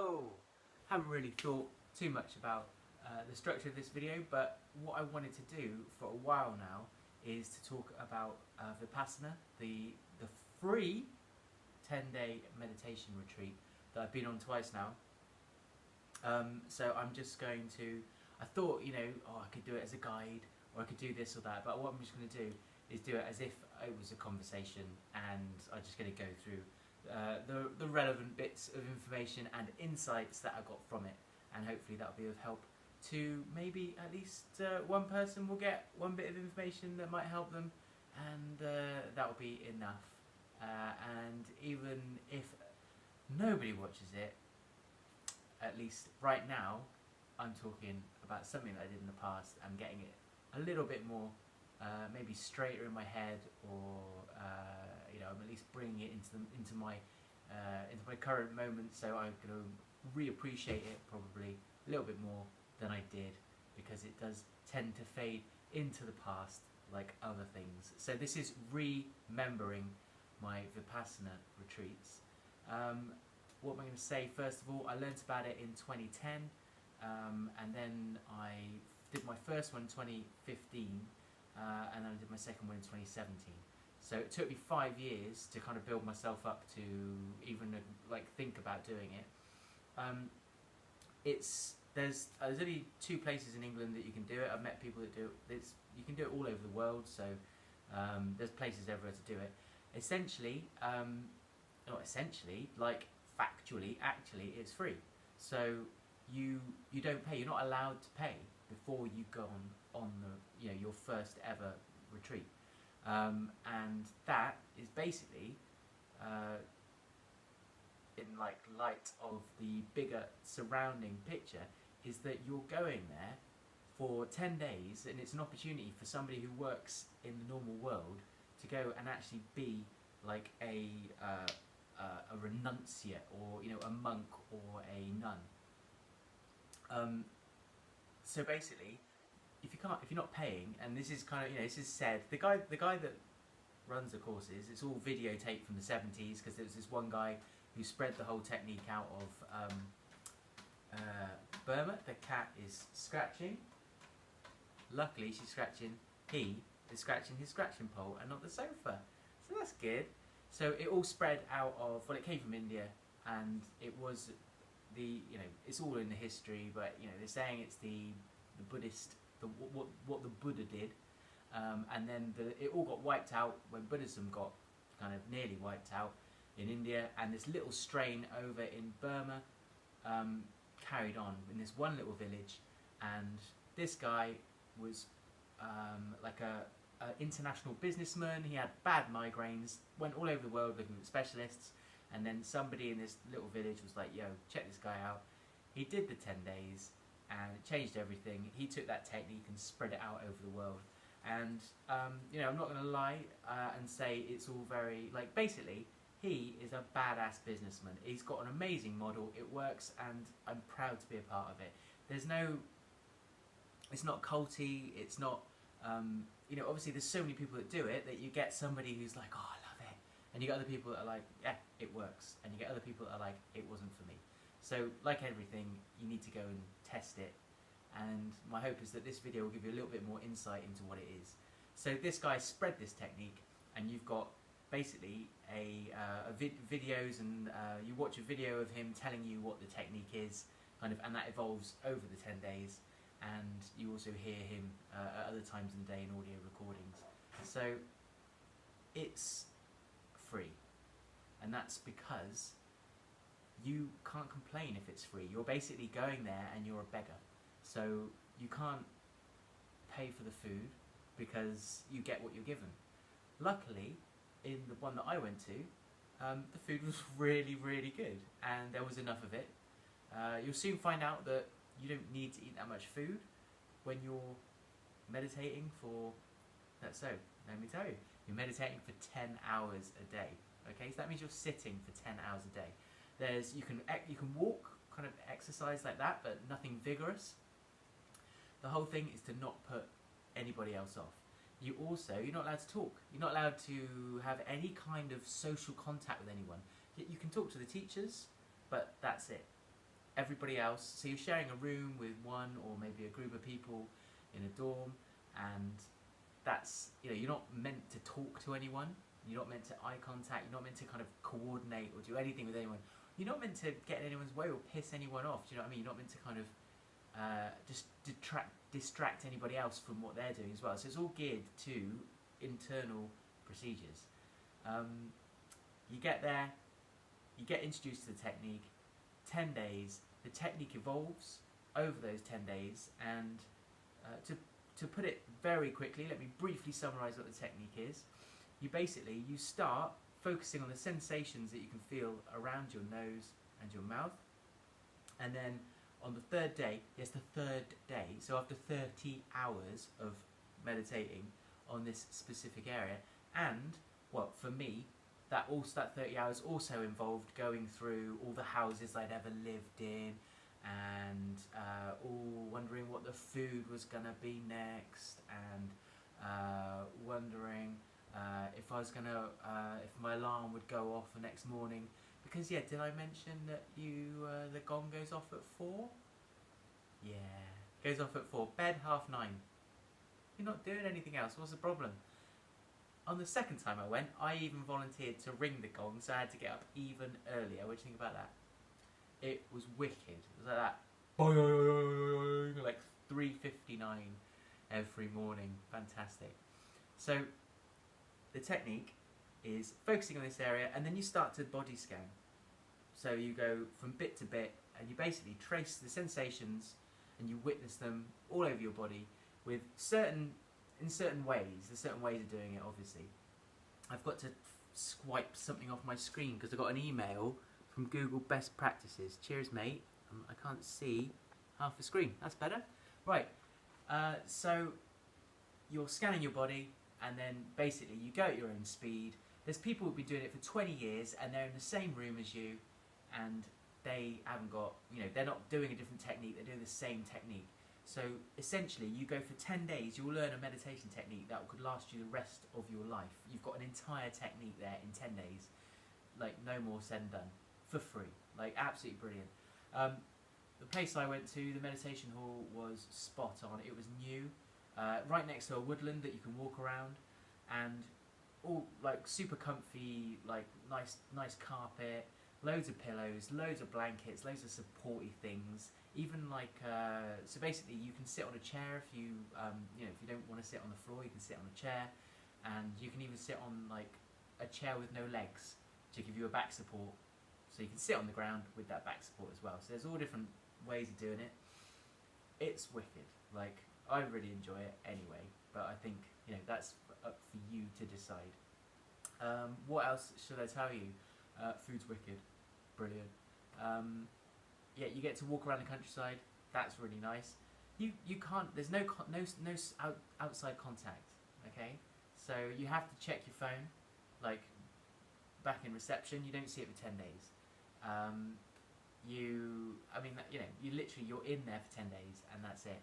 Hello! Haven't really thought too much about the structure of this video, but what I wanted to do for a while now is to talk about Vipassana, the free 10-day meditation retreat that I've been on twice now. So I'm just going to, I thought, I could do it as a guide, or I could do this or that, but what I'm just going to do is do it as if it was a conversation, and I'm just going to go through the relevant bits of information and insights that I got from it, and hopefully that'll be of help to maybe at least one person will get one bit of information that might help them, and that'll be enough. And even if nobody watches it, at least right now I'm talking about something that I did in the past. I'm getting it a little bit more maybe straighter in my head, or I'm at least bringing it into my current moment, so I'm going to reappreciate it probably a little bit more than I did, because it does tend to fade into the past like other things. So this is remembering my Vipassana retreats. What am I going to say? First of all, I learnt about it in 2010, and then I did my first one in 2015, and then I did my second one in 2017. So it took me 5 years to kind of build myself up to even think about doing it. There's only 2 places in England that you can do it. I've met people that do it. You can do it all over the world, so there's places everywhere to do it. Essentially, not essentially, like factually, actually, it's free. So you don't pay. You're not allowed to pay before you go on the your first ever retreat, and that is basically in light of the bigger surrounding picture, is that you're going there for 10 days, and it's an opportunity for somebody who works in the normal world to go and actually be like a renunciate, or a monk or a nun. So basically, if you're not paying, and this is kind of this is said, the guy that runs the courses, it's all videotaped from the 70s, because there was this one guy who spread the whole technique out of Burma. The cat is scratching. Luckily, she's scratching. He is scratching his scratching pole and not the sofa, so that's good. So it all spread out of, well, it came from India, and it was it's all in the history, but they're saying it's the Buddhist, what the Buddha did, and then it all got wiped out when Buddhism got kind of nearly wiped out in India, and this little strain over in Burma carried on in this one little village. And this guy was like a international businessman. He had bad migraines, went all over the world looking at specialists, and then somebody in this little village was like, yo, check this guy out. He did the 10 days, and it changed everything. He took that technique and spread it out over the world. And I'm not going to lie and say it's all very, basically, he is a badass businessman. He's got an amazing model. It works, and I'm proud to be a part of it. It's not culty. It's not, obviously there's so many people that do it that you get somebody who's like, oh, I love it. And you get other people that are like, yeah, it works. And you get other people that are like, it wasn't for me. So like everything, you need to go and test it. And my hope is that this video will give you a little bit more insight into what it is. So this guy spread this technique, and you've got basically videos, and you watch a video of him telling you what the technique is, and that evolves over the 10 days. And you also hear him at other times in the day in audio recordings. So it's free, and that's because you can't complain if it's free. You're basically going there and you're a beggar, so you can't pay for the food because you get what you're given. Luckily, in the one that I went to, the food was really, really good, and there was enough of it. You'll soon find out that you don't need to eat that much food when you're meditating for, let me tell you, you're meditating for 10 hours a day. Okay, so that means you're sitting for 10 hours a day. You can walk, kind of exercise like that, but nothing vigorous. The whole thing is to not put anybody else off. You're not allowed to talk. You're not allowed to have any kind of social contact with anyone. You can talk to the teachers, but that's it. everybody else. So you're sharing a room with one or maybe a group of people in a dorm, and that's, you're not meant to talk to anyone. You're not meant to eye contact. You're not meant to kind of coordinate or do anything with anyone. You're not meant to get in anyone's way or piss anyone off. Do you know what I mean? You're not meant to kind of just distract anybody else from what they're doing as well. So it's all geared to internal procedures. You get there, you get introduced to the technique. 10 days, the technique evolves over those 10 days, and to put it very quickly, let me briefly summarize what the technique is. You start focusing on the sensations that you can feel around your nose and your mouth, and then on the third day, so after 30 hours of meditating on this specific area, and, well, for me, that 30 hours also involved going through all the houses I'd ever lived in, and all wondering what the food was going to be next, and wondering if my alarm would go off the next morning. Because, did I mention that the gong goes off at 4? Yeah, goes off at 4. Bed 9:30. You're not doing anything else. What's the problem? On the second time I went, I even volunteered to ring the gong, so I had to get up even earlier. What do you think about that? It was wicked. It was like that, like 3:59 every morning. Fantastic. So the technique is focusing on this area, and then you start to body scan. So you go from bit to bit, and you basically trace the sensations, and you witness them all over your body in certain ways. There's certain ways of doing it, obviously. I've got to swipe something off my screen because I got an email from Google Best Practices. Cheers, mate. I can't see half the screen. That's better. Right. So you're scanning your body, and then basically you go at your own speed. There's people who've been doing it for 20 years, and they're in the same room as you, and they haven't got, they're not doing a different technique. They're doing the same technique. So essentially, you go for 10 days, you'll learn a meditation technique that could last you the rest of your life. You've got an entire technique there in 10 days, like no more said and done, for free. Like absolutely brilliant. The place I went to, the meditation hall, was spot on. It was new, right next to a woodland that you can walk around, and all like super comfy, like nice carpet, loads of pillows, loads of blankets, loads of supporty things. Even like so basically you can sit on a chair if you if you don't want to sit on the floor, you can sit on a chair, and you can even sit on like a chair with no legs to give you a back support, so you can sit on the ground with that back support as well. So there's all different ways of doing it. It's wicked. Like, I really enjoy it anyway, but I think that's up for you to decide. What else should I tell you? Food's wicked, brilliant. You get to walk around the countryside. That's really nice. You can't. There's no outside contact. Okay, so you have to check your phone. Like back in reception, you don't see it for 10 days. You literally you're in there for 10 days, and that's it.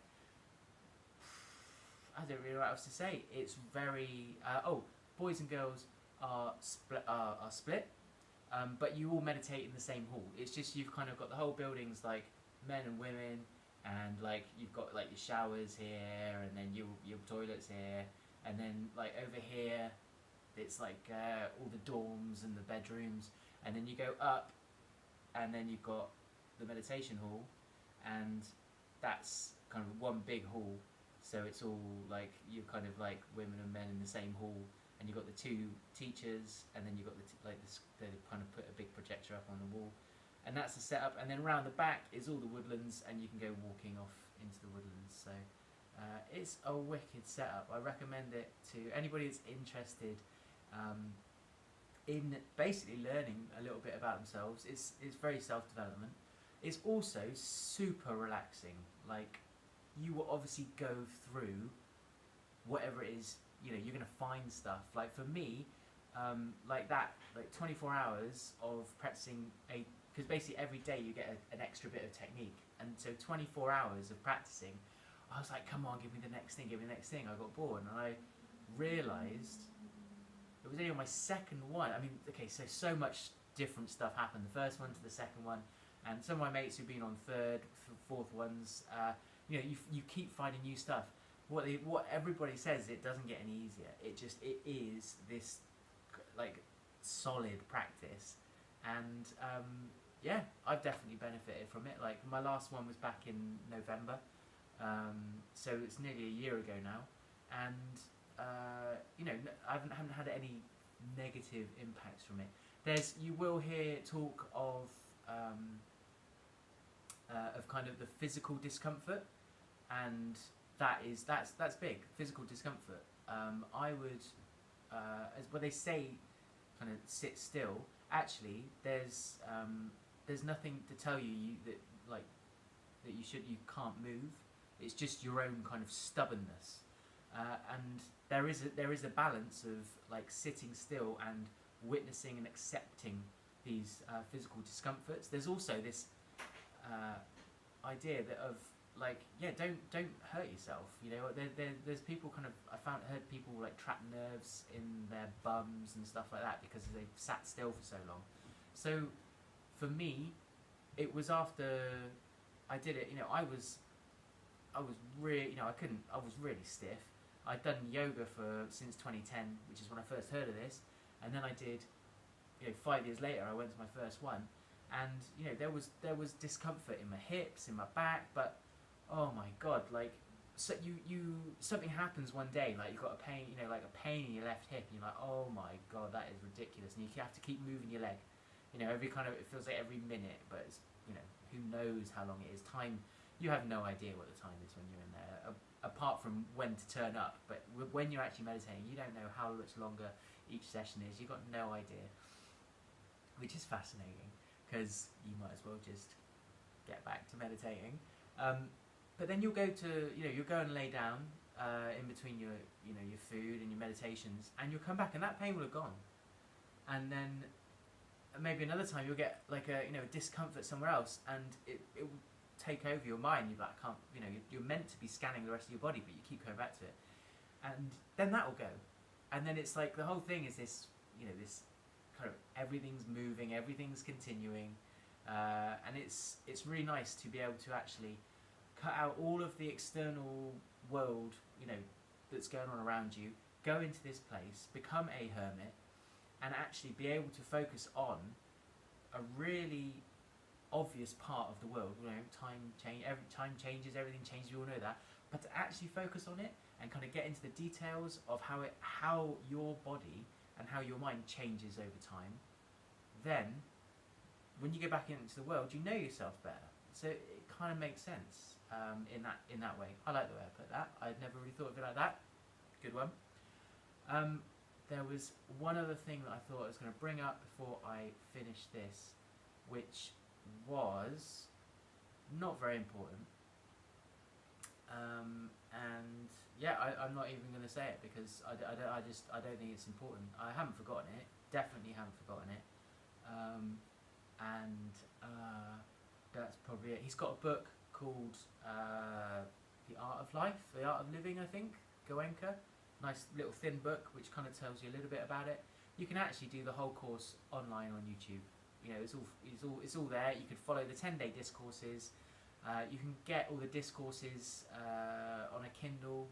I don't really know what else to say. It's very boys and girls are split. But you all meditate in the same hall. It's just you've kind of got the whole buildings like men and women, and like you've got like your showers here, and then your toilets here, and then like over here it's like all the dorms and the bedrooms, and then you go up, and then you've got the meditation hall, and that's kind of one big hall. So it's all like you're kind of like women and men in the same hall. And you've got the two teachers, and then you've got they kind of put a big projector up on the wall, and that's the setup. And then around the back is all the woodlands, and you can go walking off into the woodlands. So it's a wicked setup. I recommend it to anybody that's interested in basically learning a little bit about themselves. It's very self-development. It's also super relaxing. Like, you will obviously go through whatever it is. You're going to find stuff. Like for me, like 24 hours of practicing because basically every day you get an extra bit of technique, and so 24 hours of practicing, I was like, come on, give me the next thing. I got bored, and I realised it was only on my second one. I mean, okay, so much different stuff happened. The first one to the second one, And some of my mates who've been on third, fourth ones, you know, you keep finding new stuff. What everybody says, it doesn't get any easier. It is this like solid practice, and yeah, I've definitely benefited from it. Like my last one was back in November, so it's nearly a year ago now, and you know, I haven't had any negative impacts from it. You will hear talk of kind of the physical discomfort, and that's big. Physical discomfort. I would, as they say, kind of sit still. Actually, there's nothing to tell you that you can't move. It's just your own kind of stubbornness, and there is a balance of like sitting still and witnessing and accepting these physical discomforts. There's also this idea that of like, yeah, don't hurt yourself. You know, there's people kind of, heard people like trap nerves in their bums and stuff like that because they've sat still for so long. So for me, it was after I did it. You know, I was really, you know, I was really stiff. I'd done yoga since 2010, which is when I first heard of this, and then I did, you know, 5 years later I went to my first one, and you know, there was discomfort in my hips, in my back, but oh my god, like, so something happens one day, like you've got a pain, you know, like a pain in your left hip, and you're like, oh my god, that is ridiculous, and you have to keep moving your leg, you know, it feels like every minute, but it's, you know, who knows how long it is. Time, you have no idea what the time is when you're in there, apart from when to turn up, but when you're actually meditating, you don't know how much longer each session is. You've got no idea, which is fascinating, because you might as well just get back to meditating. But then you'll go and lay down in between your food and your meditations, and you'll come back, and that pain will have gone. And then maybe another time you'll get like a discomfort somewhere else, and it will take over your mind. You're like, I can't, you know, you're meant to be scanning the rest of your body, but you keep going back to it, and then that will go, and then it's like the whole thing is this, you know, this kind of everything's moving, everything's continuing, and it's really nice to be able to actually cut out all of the external world, you know, that's going on around you, go into this place, become a hermit, and actually be able to focus on a really obvious part of the world. You know, time changes, everything changes, we all know that, but to actually focus on it and kind of get into the details of how your body and how your mind changes over time, then when you go back into the world, you know yourself better. So it kind of makes sense in that way. I like the way I put that. I'd never really thought of it like that. Good one. There was one other thing that I thought I was going to bring up before I finish this, which was not very important. And yeah, I'm not even going to say it because I don't think it's important. I haven't forgotten it. Definitely haven't forgotten it. And that's probably it. He's got a book called The Art of Life, The Art of Living, I think. Goenka. Nice little thin book which kind of tells you a little bit about it. You can actually do the whole course online on YouTube. You know, it's all there. You can follow the 10-day discourses. You can get all the discourses on a Kindle,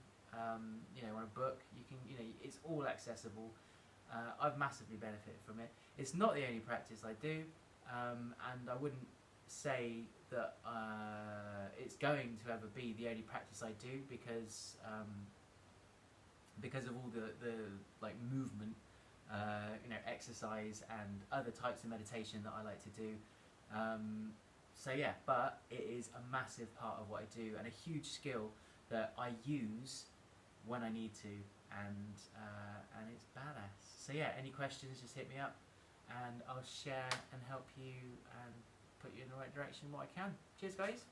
you know, on a book. You can, you know, it's all accessible. I've massively benefited from it. It's not the only practice I do, and I wouldn't say that it's going to ever be the only practice I do because of all the like movement, you know, exercise and other types of meditation that I like to do. So yeah, but it is a massive part of what I do and a huge skill that I use when I need to, and it's badass. So yeah, any questions, just hit me up and I'll share and help you and put you in the right direction what I can. Cheers guys.